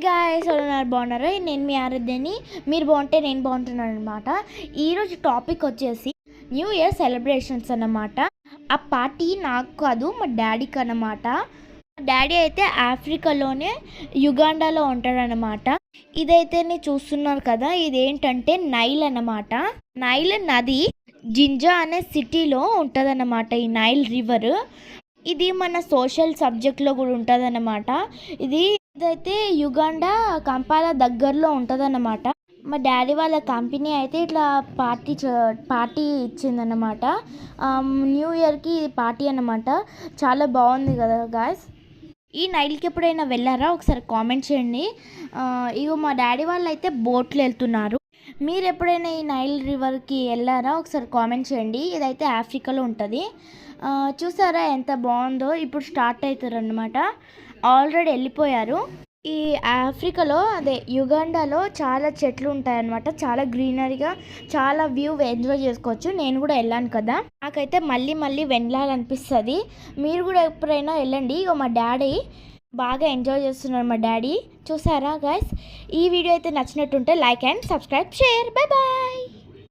Guys ఉన్నారు బాగున్నారా? నేను మీ ఆరాధ్యని. మీరు బాగుంటే నేను బాగుంటున్నాను అనమాట. ఈరోజు టాపిక్ వచ్చేసి న్యూ ఇయర్ సెలబ్రేషన్స్ అన్నమాట. ఆ పార్టీ నాకు కాదు, మా డాడీకి అన్నమాట. డాడీ అయితే ఆఫ్రికాలోనే యుగాండాలో ఉంటాడనమాట. ఇదైతే నేను చూస్తున్నారు కదా, ఇదేంటంటే నైల్ అన్నమాట. నైల్ నది జింజా అనే సిటీలో ఉంటుందన్నమాట. ఈ నైల్ రివర్ ఇది మన సోషల్ సబ్జెక్ట్లో కూడా ఉంటుందన్నమాట. ఇదైతే యుగాండా కంపాలా దగ్గరలో ఉంటుందన్నమాట. మా డాడీ వాళ్ళ కంపెనీ అయితే ఇట్లా పార్టీ ఇచ్చిందన్నమాట. న్యూ ఇయర్కి ఇది పార్టీ అన్నమాట. చాలా బాగుంది కదా గాయస్. ఈ నైల్కి ఎప్పుడైనా వెళ్ళారా? ఒకసారి కామెంట్ చేయండి. ఇగో మా డాడీ వాళ్ళు అయితే బోట్లు వెళ్తున్నారు. మీరు ఎప్పుడైనా ఈ నైల్ రివర్కి వెళ్ళారా? ఒకసారి కామెంట్ చేయండి. ఇదైతే ఆఫ్రికాలో ఉంటుంది. చూసారా ఎంత బాగుందో. ఇప్పుడు స్టార్ట్ అవుతారు అనమాట. ఆల్రెడీ వెళ్ళిపోయారు. ఈ ఆఫ్రికాలో అదే యుగాండాలో చాలా చెట్లు ఉంటాయన్నమాట. చాలా గ్రీనరీగా చాలా వ్యూ ఎంజాయ్ చేసుకోవచ్చు. నేను కూడా వెళ్ళాను కదా, నాకైతే మళ్ళీ మళ్ళీ వెళ్ళాలనిపిస్తుంది. మీరు కూడా ఎప్పుడైనా వెళ్ళండి. మా డాడీ బాగా ఎంజాయ్ చేస్తున్నారు. మా డాడీ చూసారా గైస్. ఈ వీడియో అయితే నచ్చినట్టుంటే like and subscribe, share. Bye bye.